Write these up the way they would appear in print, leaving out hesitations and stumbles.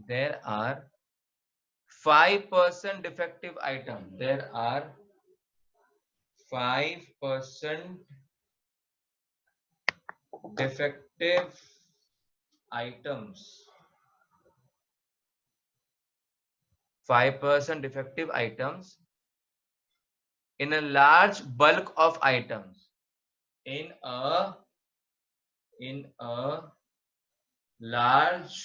there are 5% defective item. There are 5% defective items. 5% defective items in a large bulk of items. In a large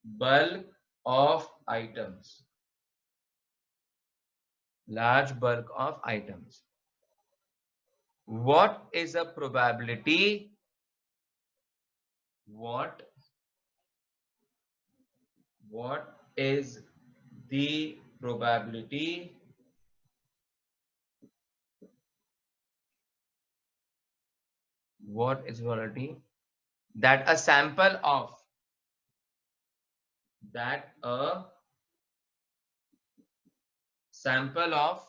bulk of items. Large bulk of items. What is the probability? What is the probability that a sample of sample of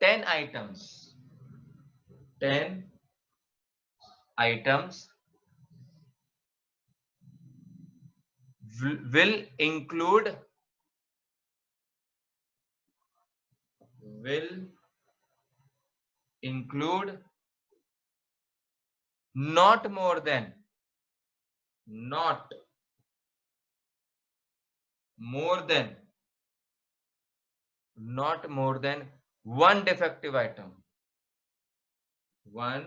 10 items will include not more than one defective item. One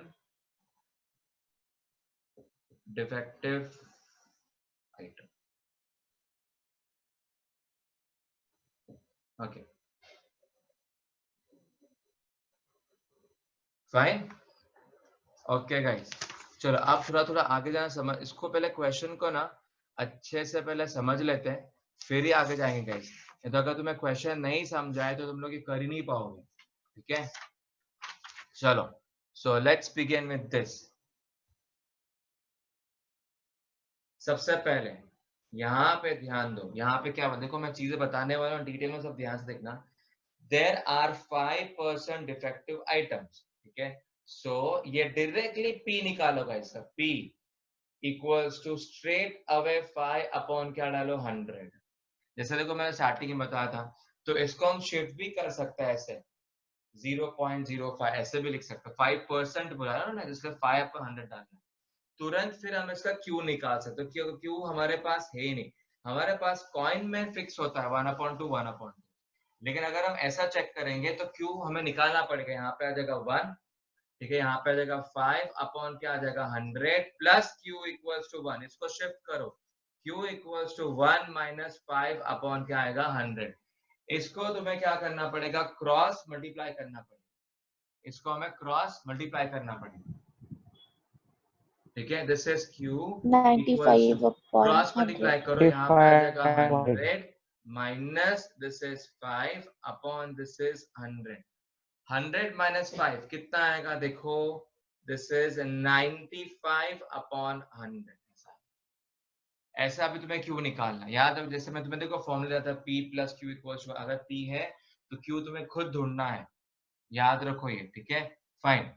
defective item. Okay. Fine. Okay guys, चलो आप थोड़ा थोड़ा आगे जाना समझ, इसको पहले question को ना अच्छे से पहले समझ लेते हैं, फिर ही आगे जाएंगे गाइस। तो अगर तुम्हें क्वेश्चन नहीं समझाए तो तुम लोग ये कर ही नहीं पाओगे, ठीक है। चलो, so let's begin with this. सबसे पहले यहाँ पे ध्यान दो, यहाँ पे क्या देखो, मैं चीजें बताने वाला हूँ डिटेल में, सब ध्यान से देखना। देयर आर 5% डिफेक्टिव आइटम्स, ठीक है। सो ये डायरेक्टली पी निकालो guys, P equals to straight away 5 upon क्या डालो 100। जैसे देखो मैंने स्टार्टिंग में बताया था, तो इसको हम शिफ्ट भी कर सकते हैं ऐसे 0.05 ऐसे भी लिख सकते हैं। 5% बोला ना, जिसका 5 पर 100 डालना, तुरंत फिर हम इसका क्यू निकाल सकते हैं। क्यू हमारे पास है ही नहीं, हमारे पास कॉइन में फिक्स होता है 1/2 1/2। लेकिन अगर हम ऐसा चेक करेंगे तो क्यू हमें निकालना पड़ेगा। यहाँ पे आ जाएगा 1, ठीक है, यहाँ पे आ जाएगा 5 अपॉन क्या आ जाएगा 100 प्लस क्यू इक्वल्स टू 1। इसको शिफ्ट करो, Q equals to 1 minus 5 upon क्या आएगा 100। इसको तुम्हें क्या करना पड़ेगा, क्रॉस मल्टीप्लाई करना पड़ेगा। इसको हमें क्रॉस मल्टीप्लाई करना पड़ेगा, ठीक है। This is Q 95 cross multiply करो, यहाँ पे आ जाएगा 100 minus this is 5 upon this is 100। 100 minus 5 कितना आएगा, देखो दिस इज 95 अपॉन 100। ऐसा अभी तुम्हें क्यू निकालना याद है, जैसे मैं तुम्हें देखो फॉर्मूला था पी प्लस क्यू इक्वल्स, अगर पी है तो क्यू तुम्हें खुद ढूंढना है, याद रखो ये, ठीक है। फाइन,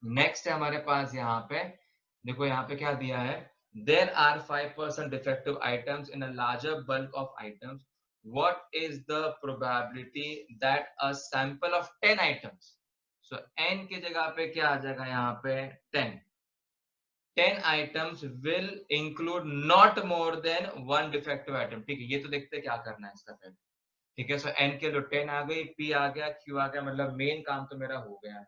नेक्स्ट है हमारे पास यहाँ पे, देखो यहाँ पे क्या दिया है, there are 5% defective items in a larger bulk of items, what is the probability that a sample of 10 items, so n की जगह पे क्या आ जाएगा यहाँ पे 10 items will include not more than one defective item, ठीक है। ये तो देखते हैं क्या करना है इसका पहले, ठीक है। सो n के लिए 10 आ गई, p आ गया, q आ गया, मतलब मेन काम तो मेरा हो गया है,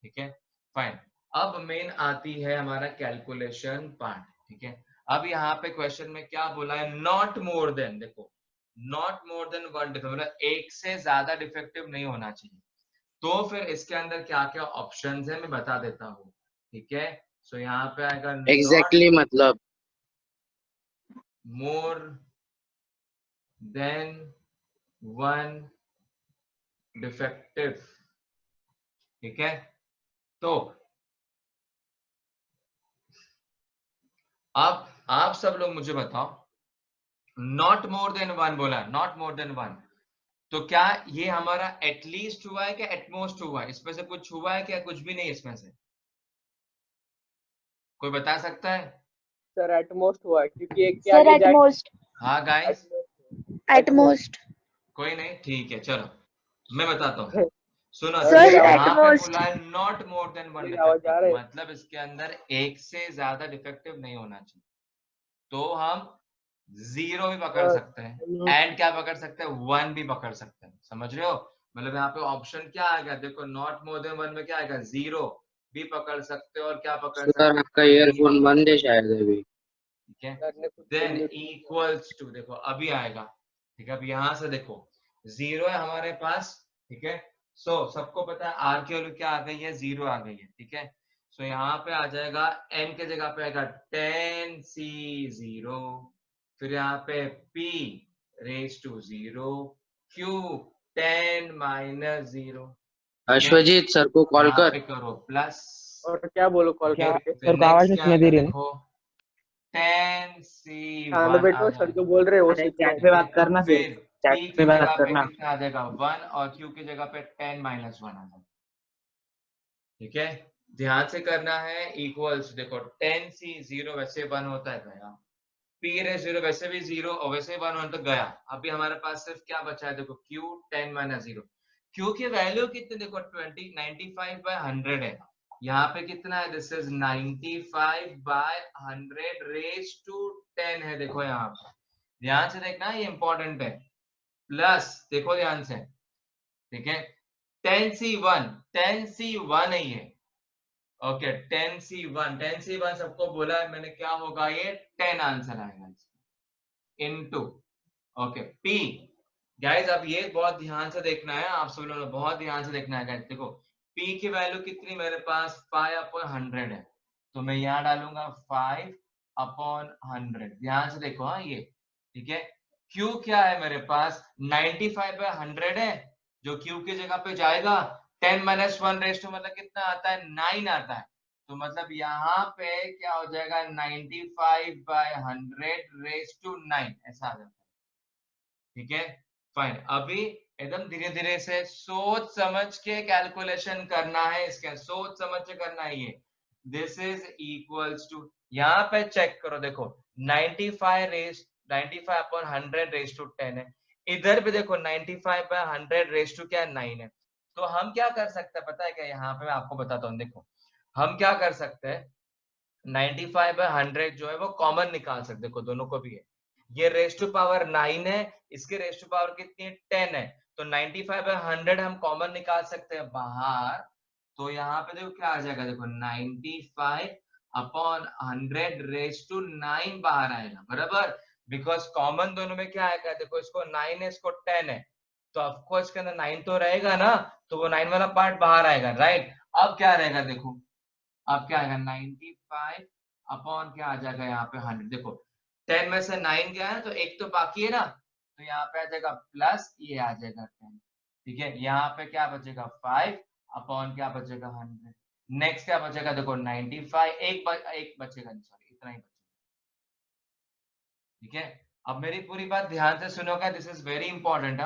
ठीक है। फाइन, अब मेन आती है हमारा कैलकुलेशन पार्ट, ठीक है। अब यहाँ पे क्वेश्चन में क्या बोला है, नॉट मोर देन, देखो not more than one defective, मतलब एक से ज्यादा डिफेक्टिव नहीं होना चाहिए। तो फिर इसके अंदर क्या क्या ऑप्शंस है मैं बता देता हूँ, ठीक है। सो यहाँ पे आएगा एग्जैक्टली मतलब मोर देन वन डिफेक्टिव, ठीक है। तो अब आप सब लोग मुझे बताओ, नॉट मोर देन वन बोला, नॉट मोर देन वन, तो क्या ये हमारा एटलीस्ट हुआ है क्या एटमोस्ट हुआ है, इसमें से कुछ हुआ है क्या, कुछ भी नहीं इसमें से, कोई बता सकता है। सर एटमोस्ट हुआ है क्योंकि एक के सर आगे एटमोस्ट हाँ गाइस, एटमोस्ट कोई नहीं, ठीक है, चलो मैं बताता हूँ। सुनो सर सर मेरी आवाज यहाँ पे एटमोस्ट बोला है नॉट मोर देन वन मेरी आवाज आ डिफेक्टिव, रहा है? मतलब इसके अंदर एक से ज्यादा डिफेक्टिव नहीं होना चाहिए। तो हम 0 भी पकड़ सर सकते हैं, एंड क्या पकड़ सकते हैं, 1 भी पकड़ सकते हैं, समझ रहे हो? मतलब यहाँ पे ऑप्शन क्या आएगा, देखो नॉट मोर देन 1 में क्या आएगा, 0 भी पकड़ सकते हो और क्या पकड़ सकते सर हो, आपका 1 भी ईयरफोन पकड़ बंद है सकते हो। शायद अभी। ठीक है, सर ने खुद को देन म्यूट कर दिया। इक्वल्स टू, देखो अभी आएगा। ठीक है, अब यहां से देखो 0 है हमारे पास। ठीक है, सो सबको पता है आर की वैल्यू क्या आ गई है, 0 आ गई है। ठीक है, सो यहाँ पे आ जाएगा n के जगह पे आएगा 10c0, फिर यहाँ पे p रेज टू 0, q 10 माइनस 0। अश्वजीत सर को कॉल यहाँ कर। पे करो प्लस। और क्या बोलो कॉल ठीक है, करके? फिर नेक्स्ट क्या आएगा देखो 10c1 शांत आ बैठो, सर जो जाएगा। बोल रहे हैं वो अरे सीख लो। चैट पे बात करना, फिर फिर चैट p पे की बात जगह पे करना। कितना आ जाएगा 1 और q की जगह पे 10 माइनस 1 आ जाएगा। ठीक है, ध्यान से करना है। इक्वल्स देखो 10c0 वैसे 1 होता है गया, p रे 0 वैसे भी 0 और वैसे 1 होता तो गया। अभी हमारे पास सिर्फ क्या बचा है, देखो q 10 माइनस 0। q की वैल्यू कितनी, देखो 20 95/100 है। यहाँ पे कितना है, दिस इज 95/100 रेज टू 10 है। देखो यहाँ पे ध्यान से देखना, ये इंपॉर्टेंट है। प्लस देखो ध्यान से, ठीक है 10c1 है ये। ओके 10c1 सबको बोला है मैंने, क्या होगा ये 10 आंसर आएगा इसका इनटू। ओके p गाइस, अब ये बहुत ध्यान से देखना है, आप सब लोगों ने बहुत ध्यान से देखना है गाइस। देखो p की वैल्यू कितनी मेरे पास 5/100 है, तो मैं यहाँ डालूंगा 5/100। ध्यान से देखो, हाँ ये ठीक है। q क्या है मेरे पास 95/100 है, जो q की जगह पे जाएगा 10 माइनस 1 रेस टू मतलब कितना आता है, 9 आता है। तो मतलब यहाँ पे क्या हो जाएगा 95/100 रेस टू 9 ऐसा आ जाता है। ठीक है, फाइन। अभी एकदम धीरे धीरे से सोच समझ के कैलकुलेशन करना है, इसके सोच समझ के करना है ये। दिस इज इक्वल्स टू, यहाँ पे चेक करो देखो 95/100 रेस टू 10 है। इधर भी देखो 95/100 रेस टू क्या 9 है। तो हम क्या कर सकते हैं पता है क्या, यहाँ पे मैं आपको बताता हूँ। देखो हम क्या कर सकते हैं, 95/100 जो है वो कॉमन निकाल सकते, देखो दोनों को भी है। ये रेस टू पावर 9 है, इसके रेस टू पावर कितनी है 10 है, तो 95/100 हम कॉमन निकाल सकते हैं बाहर। तो यहाँ पे देखो क्या आ जाएगा, देखो 95/100 रेस टू 9 बाहर आएगा, बराबर। बिकॉज कॉमन दोनों में क्या आएगा, देखो इसको 9 है इसको 10 है, तो ऑफकोर्स इसके अंदर 9 तो रहेगा ना, तो वो 9 वाला पार्ट बाहर आएगा, राइट। अब क्या रहेगा देखो, अब क्या आएगा 95 अपॉन क्या आ जाएगा यहाँ पे 100। देखो 10 में से 9 गया है तो एक तो बाकी है ना, तो यहाँ पे आ जाएगा प्लस, ये आ जाएगा 10। ठीक है, यहाँ पे क्या बचेगा 5 अपॉन क्या बचेगा 100। नेक्स्ट क्या बचेगा देखो 95, एक बचेगा, सॉरी इतना ही बचेगा। ठीक है, अब मेरी पूरी बात ध्यान से सुनोगे, दिस इज वेरी इंपॉर्टेंट।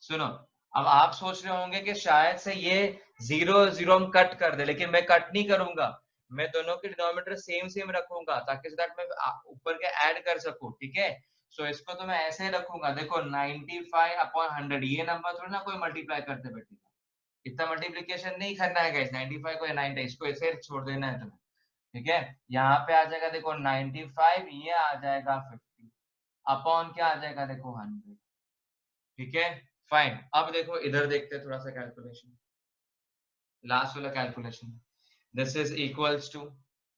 सुनो, अब आप सोच रहे होंगे कि शायद से ये 0 हम कट कर दे, लेकिन मैं कट नहीं करूंगा, मैं दोनों के डिनोमिनेटर सेम सेम रखूंगा ताकि मैं ऊपर के ऐड कर सकूं। ठीक है, सो इसको तो मैं ऐसे ही रखूंगा, देखो 95/100, ये नंबर थोड़ा ना कोई मल्टीप्लाई करते बैठेगा, इतना मल्टीप्लीकेशन नहीं करना है गाइस। 95 को 90 इसको ऐसे छोड़ देना है तुम्हें। ठीक है, यहाँ पे आ जाएगा देखो 95, ये आ जाएगा 50 अपॉन क्या आ जाएगा देखो 100। ठीक है, फाइन। अब देखो इधर देखते हैं थोड़ा सा कैलकुलेशन, लास्ट वाला calculation. This is equals to,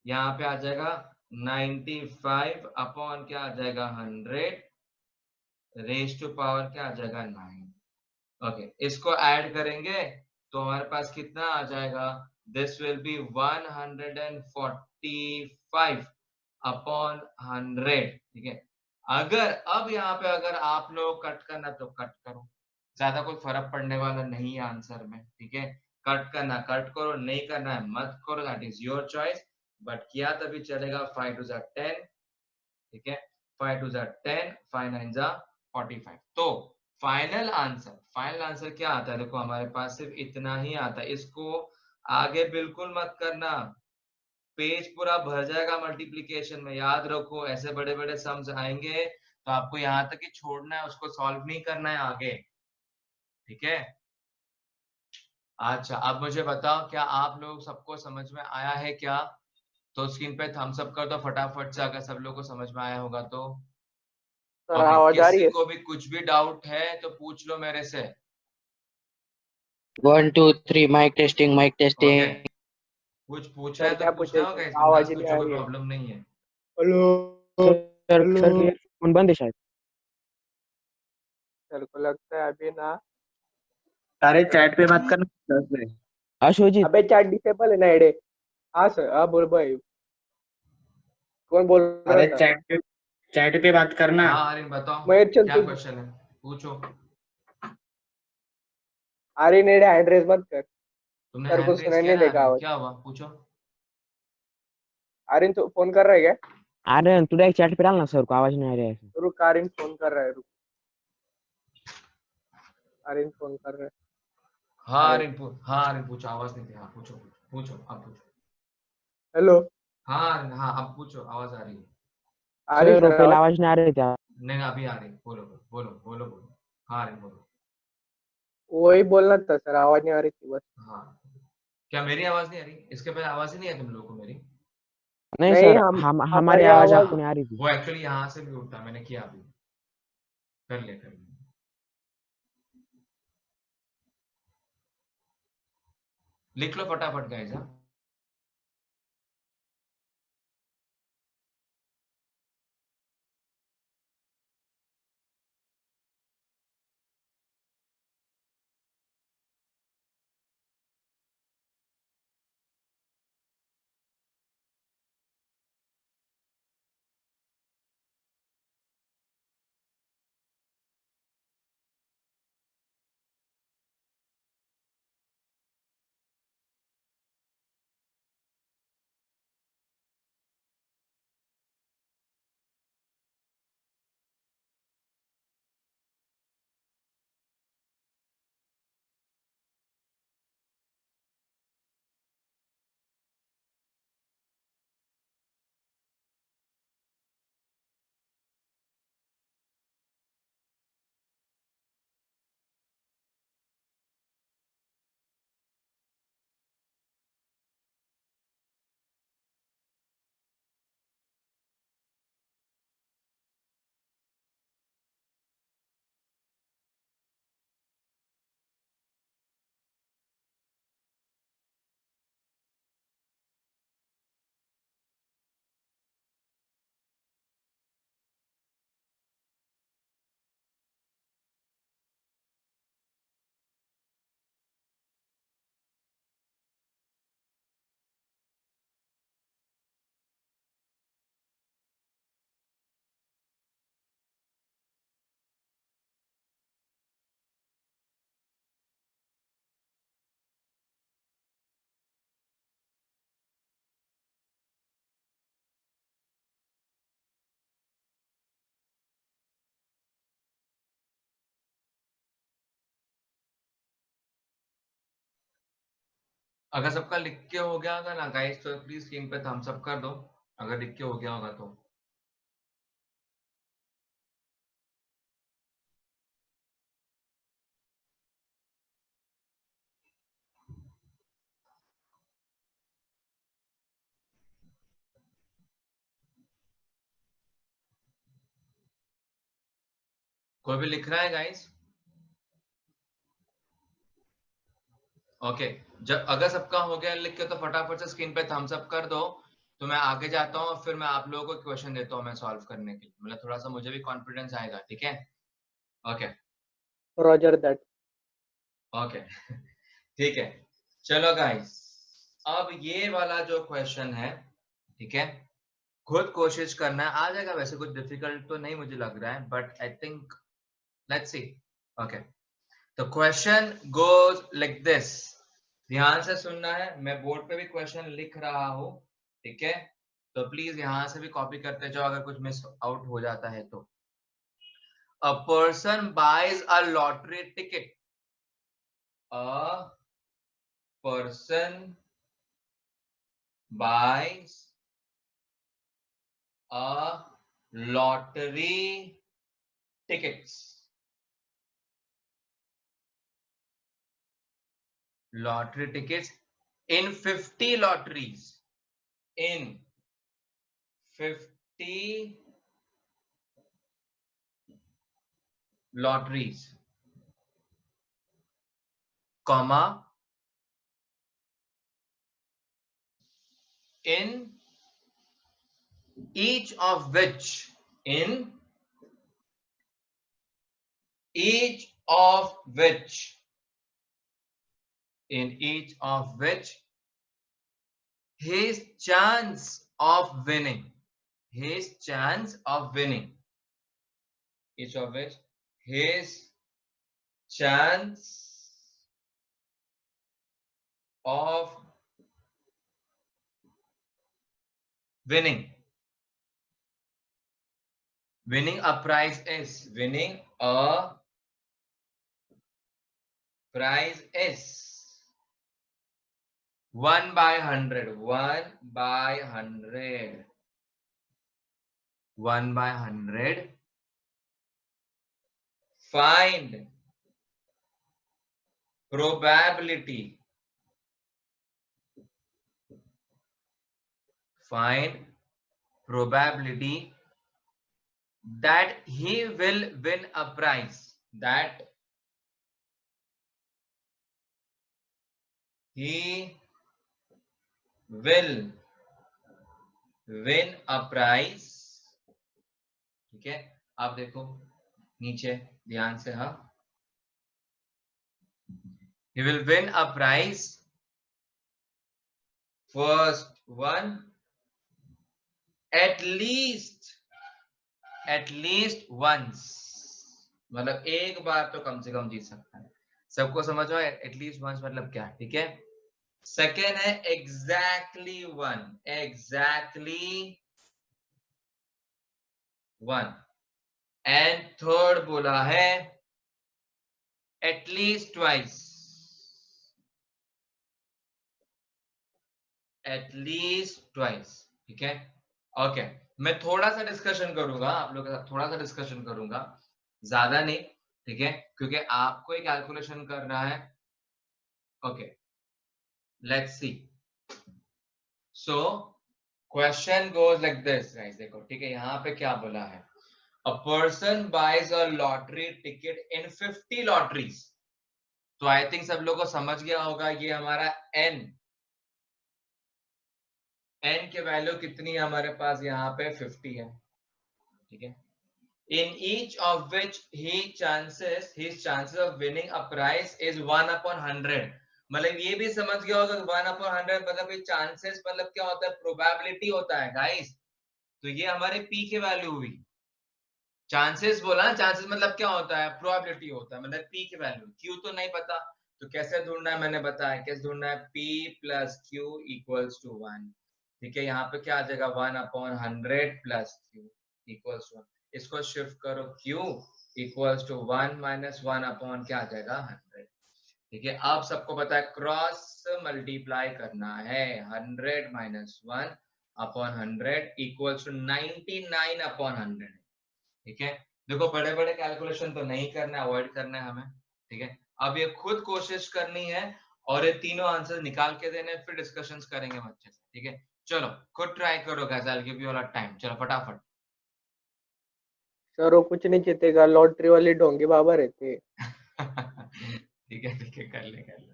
यहाँ पे आ जाएगा 95 अपॉन क्या आ जाएगा 100 रेज टू पावर क्या आ जाएगा 9। ओके, इसको ऐड करेंगे तो हमारे पास कितना आ जाएगा, दिस विल बी 145 अपॉन 100। ठीक है, अगर अब यहाँ पे अगर आप लोग कट करना तो कट करो, ज्यादा कोई फर्क पड़ने वाला नहीं है आंसर में। ठीक है, कट करना कट करो, नहीं करना है मत करो, that is your choice, but किया तभी चलेगा। 5 2 10, ठीक है 5 2 10, 5 9 45। तो फाइनल आंसर क्या आता है, देखो हमारे पास सिर्फ इतना ही आता है, इसको आगे बिल्कुल मत करना, पेज पूरा भर जाएगा मल्टीप्लिकेशन में। याद रखो, ऐसे बड़े बड़े सम्स आएंगे तो आपको यहाँ तक ही छोड़ना है, उसको सॉल्व नहीं करना है आगे, ठीक है। अच्छा, अब मुझे बताओ, क्या आप लोग सबको समझ में आया है क्या? तो स्क्रीन पे थम्स अप कर दो फटाफट से, अगर सब लोग को समझ में आया होगा तो। सर ओके, आवाज आ रही किसी है? को भी कुछ भी डाउट है तो पूछ लो मेरे से। 1 2 3 माइक टेस्टिंग ओके, कुछ पूछना सर है तो क्या पूछना पूछे? होगा, इस आवाज बिंदास ही नहीं पूछो, आ कोई रही है। प्रॉब्लम नहीं है। Hello sir hello. सर मेरा फोन बंद है शायद। सर को लगता है अभी ना। अरे चैट पे बात करना 10 में। अश्वजीत अबे चैट डिसेबल है ना एडे। हाँ सर, हाँ बोल भाई। कौन बोल रहा अरे था? चैट पे बात करना। हाँ आर्यन बताओ, महेश चल क्या तू। क्वेश्चन है, पूछो। अरे नेड़े हैंड रेज मत कर। तुमने सर को हैंड रेस सुनाई किया नहीं ना देगा अभी, आवाज। क्या हुआ, पूछो। आर्यन तो फोन कर रहा है क्या? अरे तू डायरेक्ट चैट पे डालना, सर को आवाज नहीं आ रहा है। रुक, आर्यन फोन कर रहा है, रुक। आर्यन फोन कर रहा है। हाँ आर्यन। आर्यन हाँ आर्यन पूछो, आवाज नहीं थी, हाँ पूछो पूछो, अब पूछो। हेलो। हाँ आर्यन, हाँ अब पूछो, आवाज आ रही है। आ रही सर वो सर पहले आवाज? आवाज नहीं आ रही थी। नहीं अभी आ रही, बोलो बोलो बोलो बोलो। हाँ आर्यन बोलो। वही बोलना था सर, आवाज नहीं आ रही थी बस। हाँ, क्या मेरी आवाज नहीं आ रही? इसके पहले आवाज ही नहीं है तुम लोगों को मेरी? नहीं नहीं, सर, हम हमारी हमारी आवाज आवाज। आपको नहीं आ रही थी। वो एक्चुअली यहाँ से भी उठा, मैंने किया अभी, कर ले। लिख लो फटाफट गाइस। हाँ, अगर सबका लिख के हो गया होगा ना गाइस तो प्लीज स्क्रीन पे थम्स अप कर दो, अगर लिख के हो गया होगा तो। कोई भी लिख रहा है गाइस? ओके, जब अगर सबका हो गया लिख के तो फटाफट से स्क्रीन पे थम्स अप कर दो, तो मैं आगे जाता हूँ, फिर मैं आप लोगों को क्वेश्चन देता हूँ मैं सॉल्व करने के लिए, मतलब थोड़ा सा मुझे भी कॉन्फिडेंस आएगा, ठीक है। Okay Roger that. ओके ठीक है, चलो गाइस, अब ये वाला जो क्वेश्चन है, ठीक है, खुद कोशिश करना है, आ जाएगा, वैसे कुछ डिफिकल्ट तो नहीं मुझे लग रहा है, but I think let's see. Okay, तो क्वेश्चन गोज लाइक दिस, ध्यान से सुनना है, मैं बोर्ड पे भी क्वेश्चन लिख रहा हूं, ठीक है, तो प्लीज यहां से भी कॉपी करते जाओ अगर कुछ मिस आउट हो जाता है तो। A person buys a lottery ticket, a person buys a lottery tickets. Lottery tickets in 50 lotteries. In 50 lotteries, comma, in each of which, in each of which, in each of which his chance of winning, his chance of winning, each of which his chance of winning, winning a prize is, winning a prize is 1 by 100, 1 by 100, 1 by 100. Find probability, find probability that he will win a prize, that he will win a prize. ठीक है, आप देखो नीचे ध्यान से, हाँ, he will win a prize, first one, at least once, मतलब एक बार तो कम से कम जीत सकता है. सबको समझ में आया एटलीस्ट वंस मतलब क्या, ठीक है. सेकेंड है exactly one, exactly one. And third बोला है एटलीस्ट ट्वाइस, एटलीस्ट ट्वाइस. ठीक है, ओके. मैं थोड़ा सा डिस्कशन करूंगा आप लोगों के साथ, थोड़ा सा डिस्कशन करूंगा, ज्यादा नहीं, ठीक है, क्योंकि आपको एक कैलकुलेशन करना है. Okay, let's see. So question goes like this guys. देखो, ठीक है, यहाँ पे क्या बोला है, a person buys a lottery ticket in 50 lotteries. तो आई थिंक सब लोगों को समझ गया होगा, ये हमारा एन के वैल्यू कितनी है हमारे पास, यहाँ पे 50 है. ठीक है, in each of which his chances of winning a prize is 1 upon 100. मतलब ये भी समझ गया होगा 1 upon 100 मतलब ये चांसेस मतलब क्या होता है, प्रोबेबिलिटी होता है गाइस. तो ये हमारे पी की वैल्यू हुई. चांसेस बोला ना, चांसेस मतलब क्या होता है, प्रोबेबिलिटी होता है, मतलब पी की वैल्यू. क्यू तो नहीं पता, तो कैसे ढूंढना है मैंने बताया, कैसे ढूंढना है, P plus Q equals to 1. ठीक है, यहाँ पे क्या आ जाएगा, 1 अपॉन 100 प्लस क्यू इक्वल्स 1. इसको शिफ्ट करो, Q equals to 1 minus 1 upon क्या आ जाएगा, 100. ठीक है, आप सबको पता है क्रॉस मल्टीप्लाई करना है, 100 minus 1 upon 100 equals to 99 upon 100. ठीक है, देखो बड़े बड़े कैलकुलेशन तो नहीं करना है, अवॉइड करना है हमें. ठीक है, अब ये खुद कोशिश करनी है और ये तीनों आंसर निकाल के देने, फिर डिस्कशंस करेंगे बच्चे से. ठीक है, चलो खुद ट्राई करो guys, I will give you all time. चलो फटाफट. सर वो कुछ नहीं जीतेगा, लॉटरी वाले ढोंगे बाबा रहते हैं. ठीक है, ठीक है, कर ले कर ले.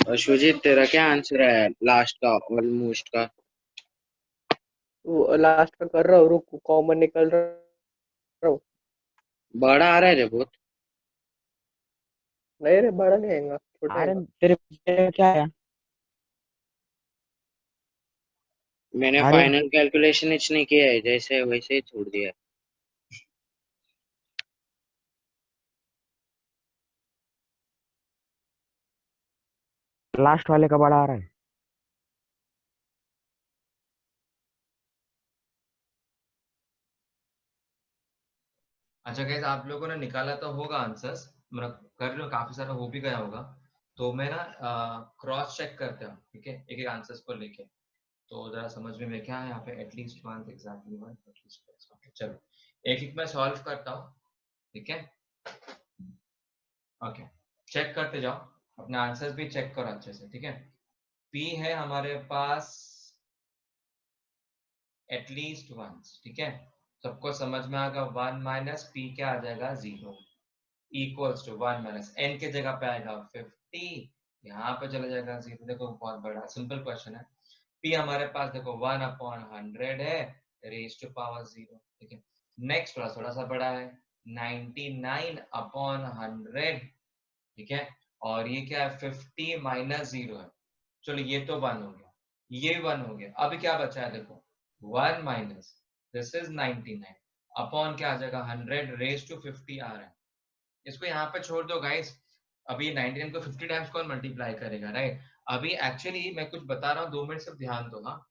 अशुजीत तेरा क्या आंसर है लास्ट का ऑलमोस्ट का? लास्ट का कर रहा हूँ, रुक कॉमन निकल रहा हूँ। बड़ा आ रहा है रे बहुत। नहीं रे, बड़ा नहीं आएगा, छोटा आएगा। आर्यन तेरे पे क्या है? मैंने आर्यन फाइनल कैलकुलेशन इच नहीं किया है, जैसे है वैसे ही छोड़ दिया है। लास्ट वाले का बड़ा आ रहा है। अच्छा गाइस, आप लोगों ने निकाला तो होगा आंसर्स, मतलब कर लो, काफी सारा हो भी गया होगा। तो मैं ना क्रॉस चेक करते हैं, ठीक है, एक एक आंसर्स को लेके। तो जरा समझ में क्या है यहाँ पे, at least one, exactly one, at least. चलो एक एक मैं सॉल्व करता हूँ, ठीक है। ओके, चेक करते जाओ, अपने आंसर्स भी चेक करो अच्छे से, ठीक है। पी है हमारे पास एटलीस्ट वंस, ठीक है। सबको समझ में आएगा, वन माइनस पी क्या आ जाएगा, 0 इक्वल्स टू 1 माइनस एन के जगह पे आएगा 50, यहाँ पे चला जाएगा 0। देखो बहुत बड़ा सिंपल क्वेश्चन है। पी हमारे पास देखो 1/100 है, रेज टू पावर 0, ठीक है। नेक्स्ट थोड़ा सा बड़ा है, 99/100, ठीक है। और ये क्या है, 50 माइनस 0 है। चलो ये तो 1 हो गया, ये 1 हो गया। अभी क्या बचा है देखो, 1 माइनस दिस इज 99 अपॉन क्या आ जाएगा, 100 रेज टू 50 आ रहा है। इसको यहाँ पे छोड़ दो गाइस। अभी 99 को 50 टाइम्स कौन मल्टीप्लाई करेगा, राइट। अभी एक्चुअली मैं कुछ बता रहा हूँ, 2 मिनट सिर्फ ध्यान दो। हाँ,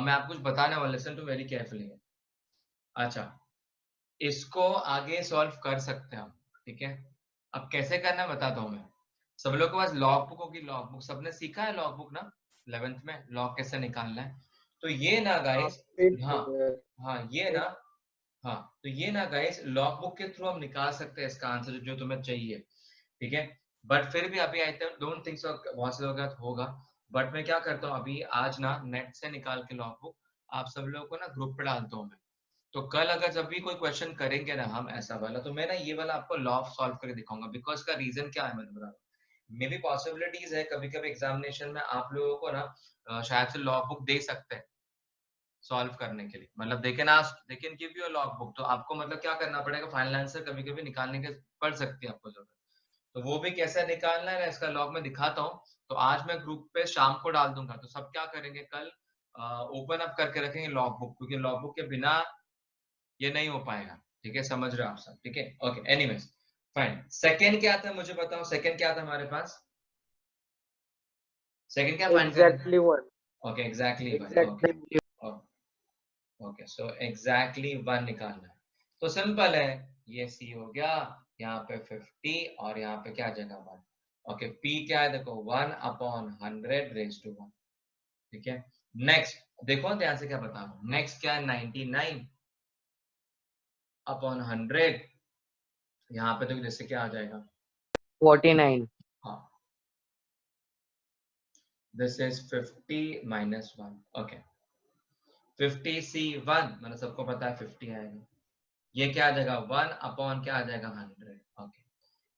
मैं आपको कुछ बताने वाला, लिसन टू वेरी केयरफुली। अच्छा, इसको आगे सॉल्व कर सकते हैं हम, ठीक है। अब कैसे करना है बताता हूँ मैं। सब लोग के पास लॉग बुक होगी, लॉग बुक सबने सीखा है, लॉग बुक ना 11th में लॉग कैसे निकालना है। तो ये ना हाँ, गाइस, हाँ हाँ ये ना, हाँ तो ये ना गाइस लॉग बुक के थ्रू हम निकाल सकते हैं इसका आंसर जो तुम्हें चाहिए, ठीक है। बट फिर भी अभी आई डोंट थिंक सो बहुत से लोगों के साथ होगा। बट मैं क्या करता हूँ, अभी आज ना नेट से निकाल के लॉग बुक आप सब लोगों को ना ग्रुप पे डालता हूँ मैं। तो कल अगर जब भी कोई क्वेश्चन करेंगे ना हम ऐसा वाला, तो मैं ना ये वाला आपको लॉ सॉल्व करके दिखाऊंगा। बिकॉज का रीजन क्या है मैं बता रहा हूँ, मे बी पॉसिबिलिटीज है कभी कभी एग्जामिनेशन में आप लोगों को ना शायद से लॉ बुक दे सकते हैं सॉल्व करने के लिए, मतलब they can give you a log book. तो आपको मतलब क्या करना पड़ेगा, फाइनल आंसर कभी कभी निकालने के पड़ सकती है आपको जरूरत। तो वो भी कैसे निकालना है इसका लॉग में दिखाता हूँ। तो आज मैं ग्रुप पे शाम को डाल दूंगा, तो सब क्या करेंगे, कल ओपन अप करके रखेंगे लॉग बुक, क्योंकि लॉग बुक के बिना ये नहीं हो पाएगा, ठीक है। समझ रहे हो आप सब, ठीक है। Okay, anyways fine. सेकंड क्या था मुझे बताओ, सेकंड क्या था हमारे पास, सेकंड क्या फाइंड करना है। Exactly one. Okay, exactly one. Exactly okay okay, so exactly 1 निकालना है। तो सिंपल है, ये सी हो गया, यहाँ पे 50 और यहाँ पे क्या जगह 1। ओके, पी क्या है देखो, 1/100 रेज टू 1, ठीक है। नेक्स्ट देखो ध्यान से क्या बता रहा हूँ, नेक्स्ट क्या है, 99/100, यहाँ पे देखो जैसे क्या आ जाएगा, 49। हाँ this is 50 minus 1। Okay, 50C1 मतलब सबको पता है 50 आएगा। ये क्या आ जाएगा, 1 अपॉन क्या आ जाएगा, 100। ओके,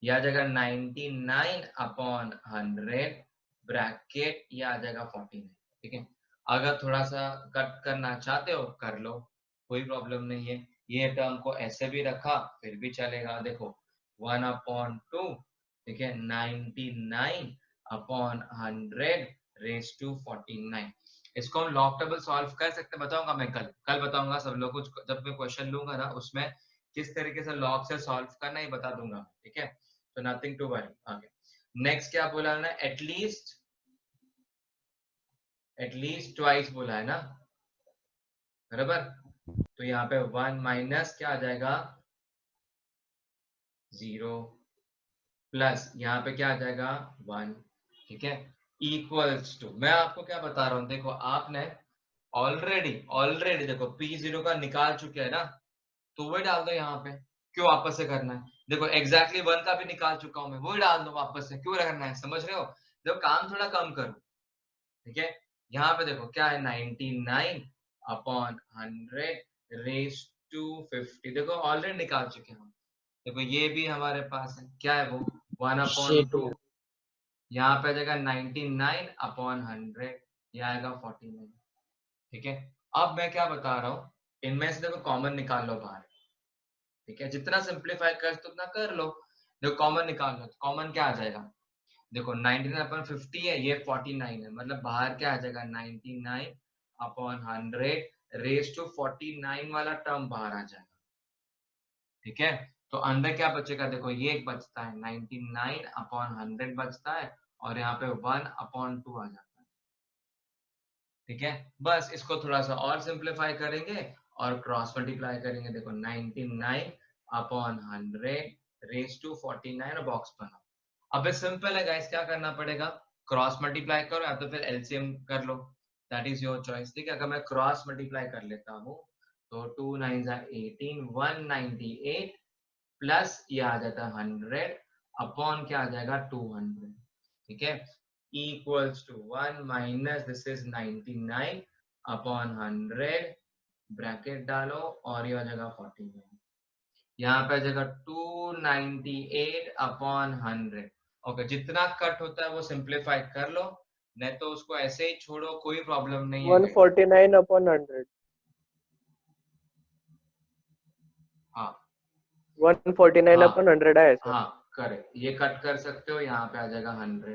ये आ जाएगा 99/100 ब्रैकेट, ये आ जाएगा 49, ठीक है। अगर थोड़ा सा कट करना चाहते हो कर लो, कोई प्रॉब्लम नहीं है। ये टर्म को ऐसे भी रखा फिर भी चलेगा, देखो 1/2, ठीक है, 99/100 रेज टू 49। इसको हम लॉग टेबल सॉल्व कर सकते हैं, बताऊंगा मैं कल बताऊंगा सब लोग को, जब मैं क्वेश्चन लूंगा ना उसमें किस तरीके से लॉग से सॉल्व करना ही बता दूंगा, ठीक है। तो nothing to worry. Okay, next क्या बोला ना, एटलीस्ट ट्वाइस बोला है ना, बराबर। तो यहाँ पे 1 माइनस क्या आ जाएगा, 0 प्लस यहाँ पे क्या आ जाएगा 1, ठीक है, इक्वल्स टू, मैं आपको क्या बता रहा हूँ देखो, आपने ऑलरेडी देखो P0 का निकाल चुके हैं ना, तो वही डाल दो यहाँ पे, क्यों वापस से करना है। देखो एग्जैक्टली 1 का भी निकाल चुका हूं मैं, वही डाल दो वापस से, क्यों करना है, समझ रहे हो। देखो काम थोड़ा कम करो, ठीक है। यहाँ पे देखो क्या है, 99/100 रेज टू 50, देखो ऑलरेडी निकाल चुके हैं हम। देखो ये भी हमारे पास है, क्या है वो, 1/2, यहाँ पे आ जाएगा 99 अपॉन 100, ये आएगा 49। ठीक है, अब मैं क्या बता रहा हूँ, इनमें से देखो कॉमन निकाल लो बाहर। ठीक है, जितना सिंप्लीफाई कर तो उतना कर लो। देखो कॉमन निकाल लो, कॉमन क्या आ जाएगा, देखो 99 अपॉन 50 है, ये 49 है, मतलब बाहर क्या आ जाएगा 99 अपॉन 100 रेज टू 49 वाला टर्म बाहर आ जाएगा। ठीक है, तो अंदर क्या बचेगा, देखो ये एक बचता है 99 अपॉन 100 बचता है, और यहाँ पे 1 अपॉन 2 आ जाता है। ठीक है, बस इसको थोड़ा सा और सिंप्लीफाई करेंगे और क्रॉस मल्टीप्लाई करेंगे। देखो 99 अपॉन 100 रेज टू 49 और बॉक्स बनाओ। अब सिंपल है गाइस, क्या करना पड़ेगा, क्रॉस मल्टीप्लाई करो या तो फिर एलसीएम कर लो, दैट इज योर चॉइस। ठीक है, अगर मैं क्रॉस मल्टीप्लाई कर लेता हूँ तो 2 9 18 198 प्लस ये आ जाता है 100 अपॉन क्या आ जाएगा 200। ठीक है, equals to 1 minus this is 99 upon 100 bracket डालो और ये आ जाएगा 49। यहाँ पे आ जाएगा 298 अपॉन 100। ओके, जितना कट होता है वो सिंप्लीफाई कर लो, नहीं तो उसको ऐसे ही छोड़ो, कोई प्रॉब्लम नहीं है। 149 अपॉन 100, हाँ 149 हाँ अपॉन 100 है सर। हाँ करेक्ट, ये कट कर सकते हो, यहाँ पे आ जाएगा 100।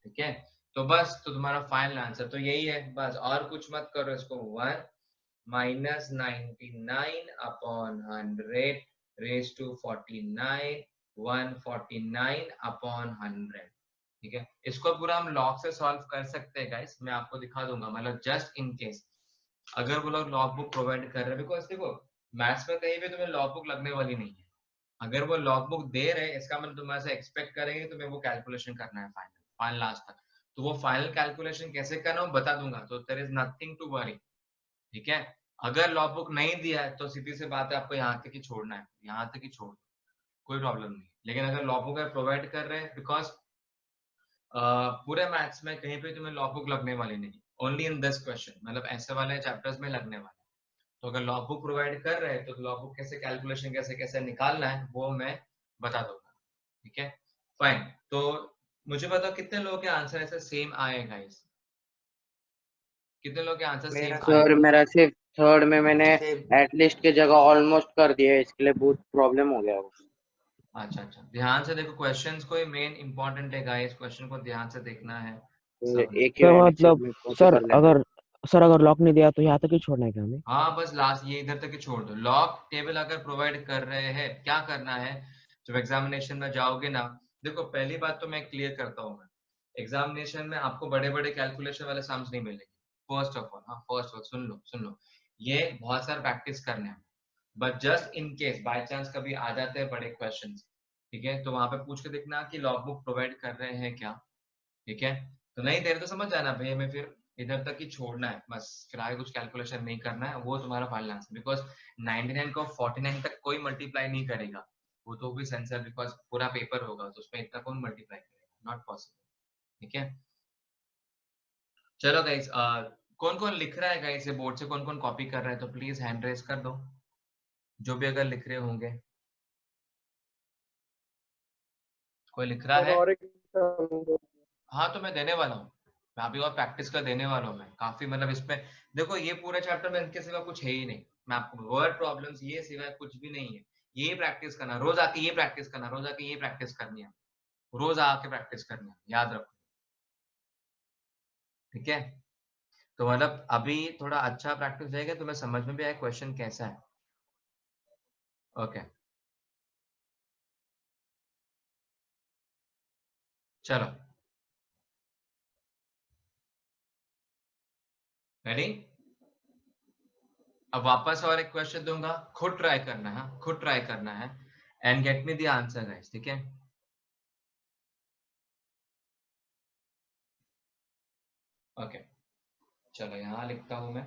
ठीक है, तो बस तो तुम्हारा फाइनल आंसर तो यही है, बस और कुछ मत करो इसको। 1 minus 99 upon 100 raise to 49 149 upon 100। ठीक है, इसको पूरा हम लॉग से सॉल्व कर सकते हैं गाइस, मैं आपको दिखा दूंगा, मतलब जस्ट इन केस अगर वो लोग लॉग बुक प्रोवाइड कर रहे हैं, बिकॉज देखो मैथ्स में कहीं भी तुम्हें लॉग बुक लगने वाली नहीं है। अगर वो लॉग बुक दे रहे हैं इसका मतलब तुम्हारे से एक्सपेक्ट करेंगे तुम्हें वो कैलकुलेशन करना है फाइनल लास्ट तक। तो वो फाइनल कैलकुलेशन कैसे करना है बता दूंगा, तो there is nothing to worry. ठीक है, अगर लॉग बुक नहीं दिया है तो सीधी सी बात है आपको यहाँ तक ही छोड़ना है, यहाँ तक ही छोड़ दो, कोई प्रॉब्लम नहीं। लेकिन अगर लॉग बुक प्रोवाइड कर रहे हैं, बिकॉज पूरे मैथ्स में कहीं पे तुम्हें लॉग बुक लगने वाली नहीं, ओनली इन दिस क्वेश्चन, मतलब ऐसे वाले चैप्टर्स में लगने वाले। तो अगर लॉग बुक प्रोवाइड कर रहे हैं तो लॉग बुक कैसे कैलकुलेशन कैसे कैसे निकालना है वो मैं बता दूंगा। ठीक है, फाइन। तो मुझे बताओ कितने लोगों के आंसर ऐसे सेम आए गाइस, कितने लोगों के आंसर सेम आए? सर मेरा सिर्फ थर्ड में मैंने एटलीस्ट की जगह ऑलमोस्ट कर दिया है, इसके लिए बहुत प्रॉब्लम हो गया वो। अच्छा अच्छा, ध्यान से देखो, क्वेश्चंस को ही मेन इंपॉर्टेंट है गाइस, क्वेश्चन को ध्यान से देखना है तो सबने। एक ही सर मिनट मतलब में कॉपी सर कर लेना। अगर लॉक नहीं दिया तो यहाँ तक ही छोड़ना है क्या हमें? हाँ बस लास्ट ये इधर तक ही छोड़ दो। लॉग टेबल अगर प्रोवाइड कर रहे हैं, क्या करना है जब एग्जामिनेशन में जाओगे ना, देखो पहली बात तो मैं क्लियर करता हूँ, मैं एग्जामिनेशन में आपको बड़े बड़े कैलकुलेशन वाले सम्स नहीं मिलेंगे। फर्स्ट ऑफ ऑल, हाँ फर्स्ट ऑफ सुन लो, ये बहुत सारा प्रैक्टिस करने हैं, but just in case by chance कभी आ जाते हैं बड़े क्वेश्चन, ठीक है, तो वहां पे पूछ के देखना कि लॉग बुक प्रोवाइड कर रहे हैं क्या। ठीक है, तो नहीं दे रहे तो समझ जाना भैया मैं फिर इधर तक ही छोड़ना है, बस फिर आगे कुछ कैलकुलेशन नहीं करना है, वो तुम्हारा फाइनल आंसर। बिकॉज 99 को 49 तक कोई मल्टीप्लाई नहीं करेगा, वो तो भी सेंसर, बिकॉज पूरा पेपर होगा तो उसमें इतना कौन मल्टीप्लाई करेगा, नॉट पॉसिबल। ठीक है, चलो गाइस, कौन कौन लिख रहा है गाइस बोर्ड से, कौन कौन कॉपी कर रहा है, तो प्लीज हैंड रेज कर दो जो भी अगर लिख रहे होंगे। कोई लिख रहा सर है? और एक sum दो। हाँ तो मैं देने वाला हूँ, मैं अभी और प्रैक्टिस का देने वाला हूँ मैं काफी, मतलब इसमें देखो ये पूरे चैप्टर में इनके सिवा कुछ है ही नहीं, मैं आपको वर्ड प्रॉब्लम्स ये सिवाय कुछ भी नहीं है। ये प्रैक्टिस करना, रोज आके ये प्रैक्टिस करना, रोज आके ये प्रैक्टिस करनी है, रोज आके प्रैक्टिस करनी है, याद रखो। ठीक है, तो मतलब अभी थोड़ा अच्छा प्रैक्टिस रहेगा तो मैं समझ में भी आया क्वेश्चन कैसा है। ओके चलो, रेडी? अब वापस और एक क्वेश्चन दूंगा, खुद ट्राई करना है, खुद ट्राई करना है and get me the answer guys. ठीक है, ओके चलो यहाँ लिखता हूं मैं।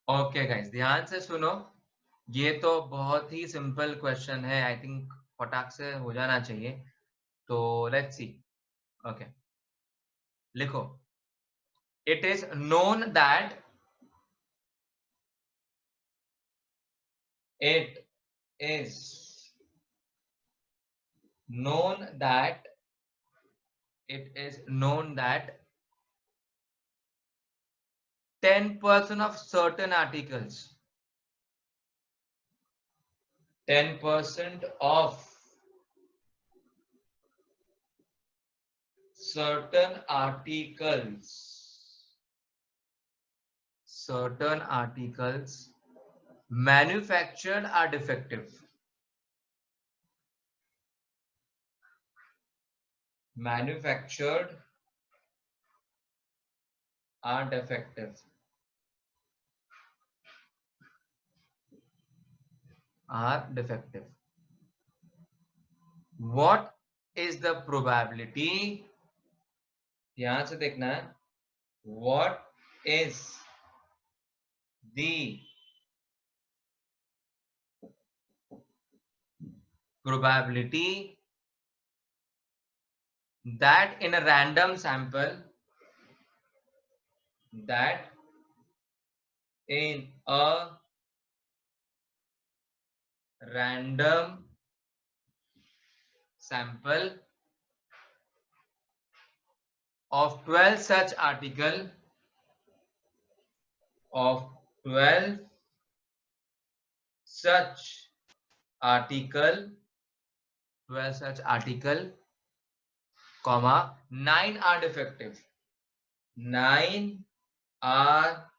ओके गाइस ध्यान से सुनो, ये तो बहुत ही सिंपल क्वेश्चन है, आई थिंक फटाक से हो जाना चाहिए, तो लेट्स सी। ओके लिखो, it is known that it is known that it is known that 10% of certain articles, 10% of certain articles manufactured are defective. Manufactured are defective. Are defective. What is the probability? यहां से देखना है. What is the probability that in a random sample, that in a random sample of 12 such article, of 12 such article, 12 such article, comma, 9 are defective. 9 are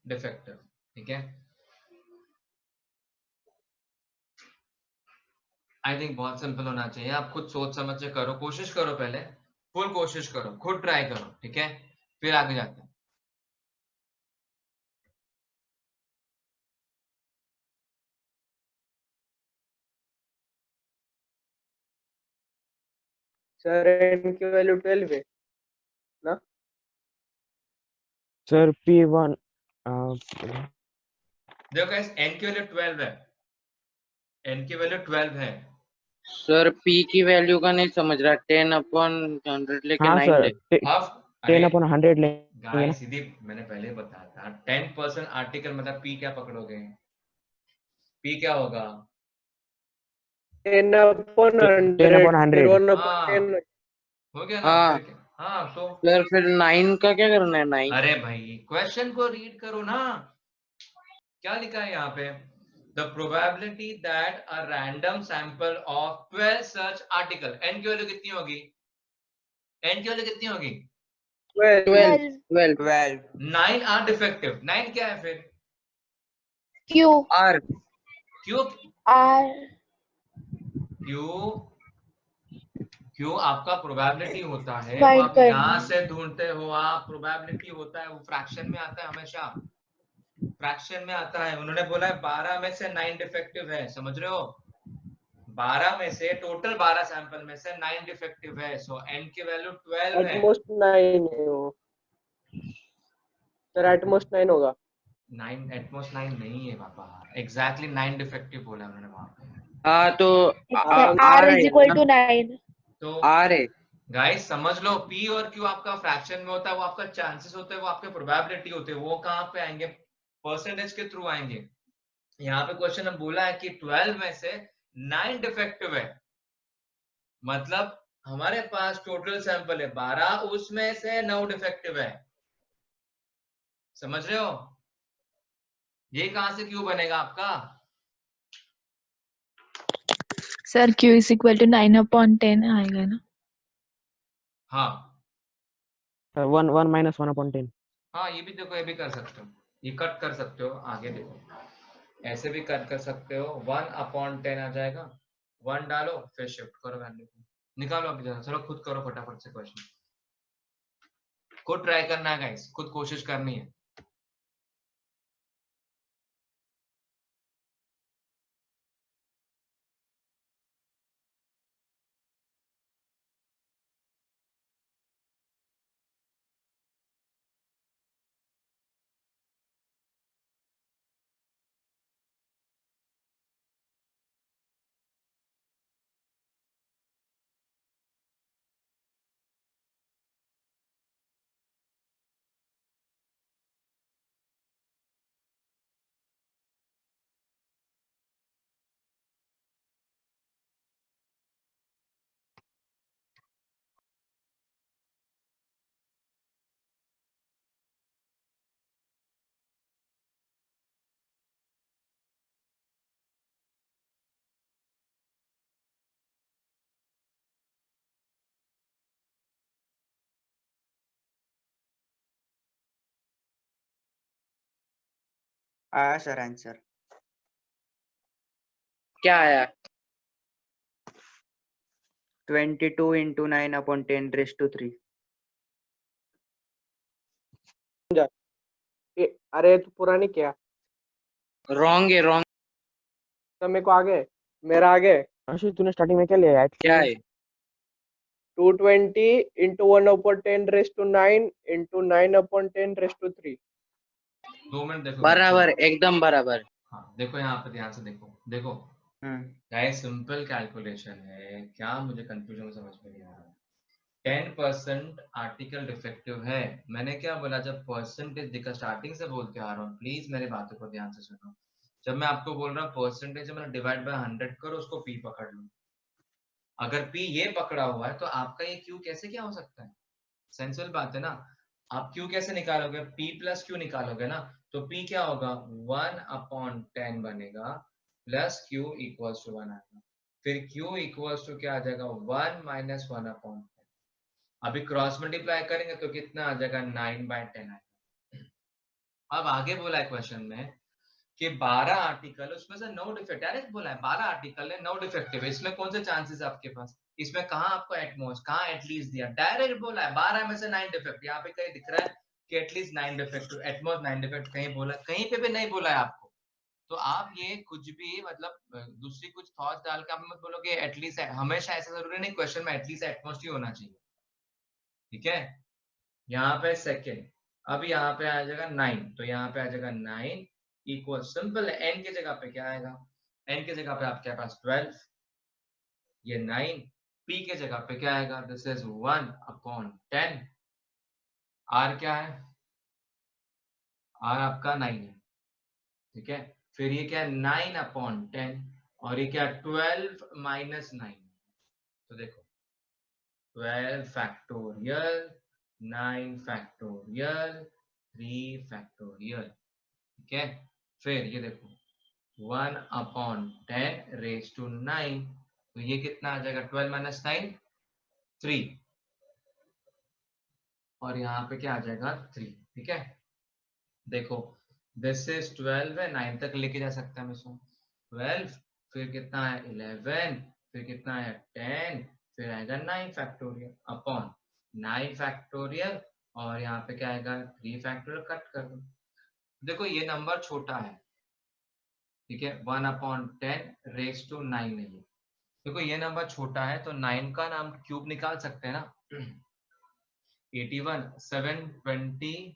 defective. ठीक है. I think बहुत simple होना चाहिए. आप खुद सोच समझ के करो, कोशिश करो, पहले फुल कोशिश करो, खुद ट्राई करो. ठीक है, फिर आगे जाते हैं. सर n की वैल्यू 12 है ना? सर P1 देखो गाइस, n की वैल्यू 12 है. n की वैल्यू 12 है. सर P की वैल्यू का नहीं समझ रहा. 10/100 लेके हाँ 9 सर ले. अब 10/100 लेंगे ना. गाइस सीधी मैंने पहले बताया था, 10% आर्टिकल मतलब p क्या पकड़ोगे? p क्या होगा? 10/100 10/100 फिर 1/10 हो गया ना? हाँ. फिर क्या? हाँ, तो सर फिर 9 का क्या करना है? 9. अरे भाई क्वेश्चन को रीड करो ना, क्या लिखा है यहाँ पे? The probability that a random sample of 12 such article, n की वैल्यू कितनी होगी? n की वैल्यू कितनी होगी? 12. 12 9 are defective. 9 क्या है फिर? Q R. क्यों? R क्यों आपका प्रोबेबिलिटी होता है, Find वो आप करना यहाँ है. से ढूंढते हो. आप प्रोबेबिलिटी होता है, वो फ्रैक्शन में आता है, हमेशा फ्रैक्शन में आता है. उन्होंने बोला है 12 में से 9 डिफेक्टिव है, समझ रहे हो? 12 में से, टोटल 12 सैंपल में से 9 डिफेक्टिव है. सो n की वैल्यू 12 है. एटमोस्ट 9 है वो. सर एटमोस्ट 9 होगा. 9 एटमोस्ट 9 नहीं है पापा, एग्जैक्टली 9 डिफेक्टिव बोला उन्होंने वहां पे. हाँ तो R R is है equal ना? to 9. तो R है. गाइस समझ लो, p और q आपका फ्रैक्शन में होता है, वो आपका चांसेस होते हैं, वो आपके प्रोबेबिलिटी होते हैं. वो कहाँ पे आएंगे? परसेंटेज के थ्रू आएंगे. यहाँ पे क्वेश्चन में बोला है कि 12 में से 9 डिफेक्टिव है, मतलब हमारे पास टोटल सैंपल है 12, उसमें से 9 डिफेक्टिव है. समझ रहे हो? ये कहां से क्यों बनेगा आपका? Sir Q is equal to 9/10 आएगा ना? हाँ सर 1 minus 1/10. हाँ, ये भी देखो, ये भी कर सकते हो, ये कट कर सकते हो. आगे देखो, ऐसे भी कट कर सकते हो. 1/10 आ जाएगा. 1 डालो, फिर शिफ्ट करो वैल्यू को, निकालो. अभी चलो खुद करो फटाफट से क्वेश्चन. खुद ट्राई करना है गाइस, खुद कोशिश करनी है. आया सर आंसर। क्या आया? 22 into 9 upon 10 raised to 3। अरे तू पूरा नहीं किया रॉन्ग है, रॉन्ग। तो मेरे को आगे, मेरा आगे आशीष तूने स्टार्टिंग में क्या लिया क्या है? 220 into 1/10 raised to 9 into 9/10 raised to 3। 2 minute देखो बराबर, एकदम बराबर। हाँ देखो यहाँ पे ध्यान से देखो देखो गाइस, सिंपल कैलकुलेशन है। क्या मुझे कंफ्यूजन में समझ में नहीं आ रहा। 10% आर्टिकल डिफेक्टिव है। मैंने क्या बोला, जब परसेंटेज दिखा, स्टार्टिंग से बोलते आ रहा हूँ, प्लीज मेरे बातों को ध्यान से सुनो। जब मैं आपको बोल रहा हूँ परसेंटेज मैंने डिवाइड बाय 100 करो, उसको पी पकड़ लो। अगर पी ये पकड़ा हुआ है तो आपका ये क्यू कैसे क्या हो सकता है? सेंसिबल बात है ना। आप क्यू कैसे निकालोगे? पी प्लस क्यू निकालोगे ना। तो पी क्या होगा? 1/10 बनेगा प्लस क्यू इक्वल्स टू 1 आएगा। फिर क्यू इक्वल्स टू क्या आ जाएगा? 1 - 1/10। अभी क्रॉस मल्टीप्लाई करेंगे तो कितना आ जाएगा? 9/10 आएगा। अब आगे बोला है क्वेश्चन में कि 12 आर्टिकल, उसमें से 9 डिफेक्ट। डायरेक्ट बोला है 12 आर्टिकल है, 9 डिफेक्टिव है। इसमें कौन से चांसेस है आपके पास? इसमें कहाँ आपको एटमोस्ट, कहाँ एटलीस्ट दिया? डायरेक्ट बोला है 12 में से 9 डिफेक्ट। यहाँ पे कहीं दिख रहा है कि एटलीस्ट 9 डिफेक्ट, एटमोस्ट 9 डिफेक्ट? कहीं बोला? कहीं पे भी नहीं बोला है आपको। तो आप ये कुछ भी मतलब दूसरी कुछ थॉट्स डाल के आप मत बोलो कि एटलीस्ट। हमेशा ऐसा जरूरी नहीं क्वेश्चन में एटलीस्ट एटमोस्ट ही होना चाहिए, ठीक है। यहाँ पे सेकेंड, अब यहाँ पे आ जाएगा 9, तो यहाँ पे आ जाएगा 9 इक्वल, सिंपल है। एन की जगह पे क्या आएगा? एन की जगह पे आपके पास 12, ये 9। पी के जगह पे क्या आएगा? This is 1/10। आर क्या है? आर आपका 9 है, ठीक है। फिर ये क्या है? 9/10। और ये क्या? 12 - 9। तो देखो 12 फैक्टोरियल, 9 फैक्टोरियल, 3 फैक्टोरियल, ठीक है। फिर ये देखो 1/10 रेज टू 9, तो ये कितना आ जाएगा? 12 - 9 3, और यहाँ पे क्या आ जाएगा? 3, ठीक है। देखो दिस इज 12 है, 9 तक लेके जा सकता है मैं इसको। 12, फिर कितना है? 11, फिर कितना है? 10, फिर आएगा 9 फैक्टोरियल अपॉन 9 फैक्टोरियल, और यहाँ पे क्या आएगा? 3 फैक्टोरियल। कट कर दो। देखो ये नंबर छोटा है, ठीक है। 1/10 रेज टू 9 नहीं है। देखो ये नंबर छोटा है तो 9 का नाम क्यूब निकाल सकते हैं ना। 81 729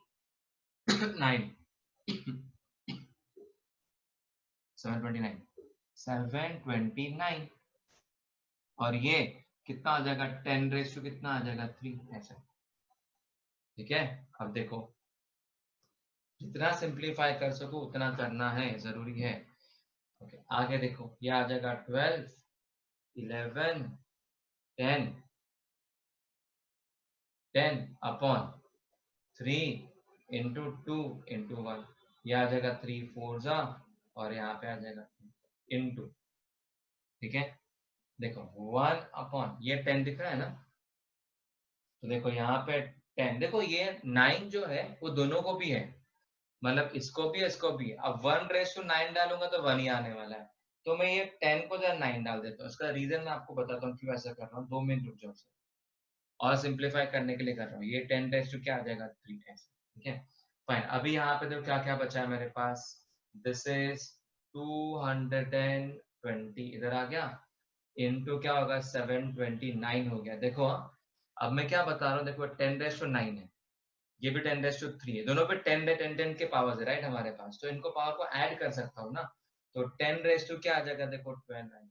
729 और ये कितना आ जाएगा? 10 रेज टू कितना आ जाएगा? 3, ऐसा, ठीक है। अब देखो जितना सिंप्लीफाई कर सको उतना करना है, जरूरी है। ओके आगे देखो, ये आ जाएगा 12 11 10 10 अपॉन 3 इंटू 2 इंटू 1, ये आ जाएगा 3 4 जा, और यहाँ पे आ जाएगा इंटू, ठीक है। देखो 1 अपॉन ये 10 दिख रहा है ना, तो देखो यहाँ पे 10, देखो ये 9 जो है वो दोनों को भी है, मतलब इसको भी इसको भी। अब 1/9 डालूंगा तो 1 ही आने वाला है, तो मैं ये 10 को जरा 9 डाल देता हूँ। इसका रीजन मैं आपको बताता हूँ क्यों ऐसा कर रहा हूँ। 2 मिनट रुक जाओ, और सिंप्लीफाई करने के लिए कर रहा हूँ। ये 10 क्या आ जाएगा? 3, ठीक है। फाइन, अभी यहाँ पे देखो क्या क्या बचा है मेरे पास। दिस इज 220, इधर आ गया, इनटू क्या होगा? 729 हो गया। देखो अब मैं क्या बता रहा हूँ, देखो 10⁻⁹ है, ये भी 10⁻3 है, दोनों पे 10 के पावर्स है, राइट हमारे पास। तो इनको पावर को ऐड कर सकता हूँ ना, तो 10 क्या आ जाएगा? देखो 12 आएगा।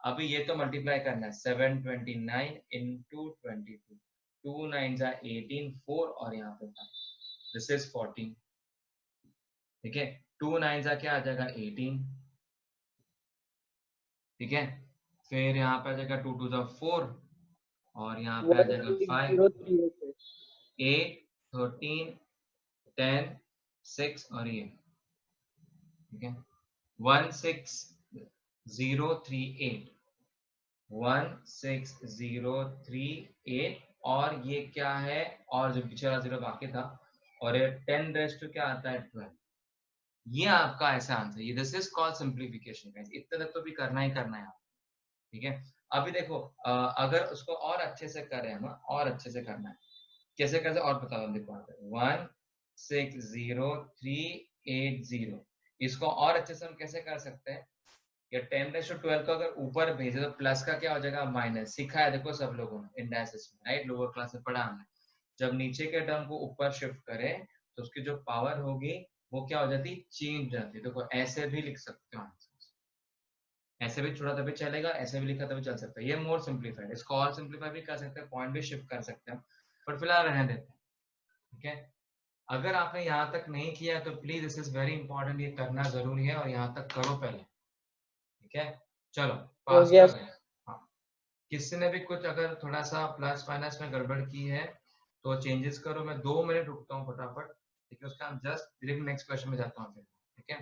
अभी ये तो मल्टीप्लाई करना है, 729 इंटू 22, 2 9 जा 18, 4 और यहाँ पे दिस इज 14, ठीक है। 2 9 जा क्या आ जाएगा? 18, ठीक है। फिर यहाँ पे आ जाएगा 2 2 जा 4, और यहाँ पे आ जाएगा 5 8 13 10 6 और ये, ठीक है। 16038 16038, और ये क्या है? और जो पिछला 0 बाकी था, और ये 10 क्या आता है? 12, ये आपका ऐसा आंसर, ये this is called simplification guys. इतने तक तो भी करना ही करना है, ठीक है। अभी देखो अगर उसको और अच्छे से करें हम, और अच्छे से करना है, कैसे कैसे और बता दो, देखो 160380, इसको और अच्छे से हम कैसे कर सकते हैं, या 10⁻12 को अगर ऊपर भेजे तो प्लस का क्या हो जाएगा माइनस, सीखा है देखो सब लोगों ने इंडाइसिस में, राइट, लोअर क्लास में पढ़ा हमने। जब नीचे के टर्म को ऊपर शिफ्ट करें तो उसकी जो पावर होगी वो क्या हो जाती, चेंज जाती है। देखो ऐसे भी लिख सकते हो आंसर, ऐसे भी छोड़ा तभी चलेगा, ऐसे भी लिखा तभी चल सकता है, ये मोर सिंप्लीफाइड। इसको और सिंप्लीफाई भी कर सकते हैं, पॉइंट भी शिफ्ट कर सकते हैं, बट फिलहाल रहने देते हैं, ठीक है। अगर आपने यहाँ तक नहीं किया तो please, this is very important, ये करना जरूरी है और यहाँ तक करो पहले, ठीक है। चलो पास गया कर रहे हैं। हाँ, किसी ने भी कुछ अगर थोड़ा सा प्लस माइनस में गड़बड़ की है तो चेंजेस करो। मैं 2 मिनट रुकता हूँ फटाफट, ठीक है, उसका हम जस्ट डायरेक्ट नेक्स्ट क्वेश्चन में जाता हूँ फिर, ठीक है।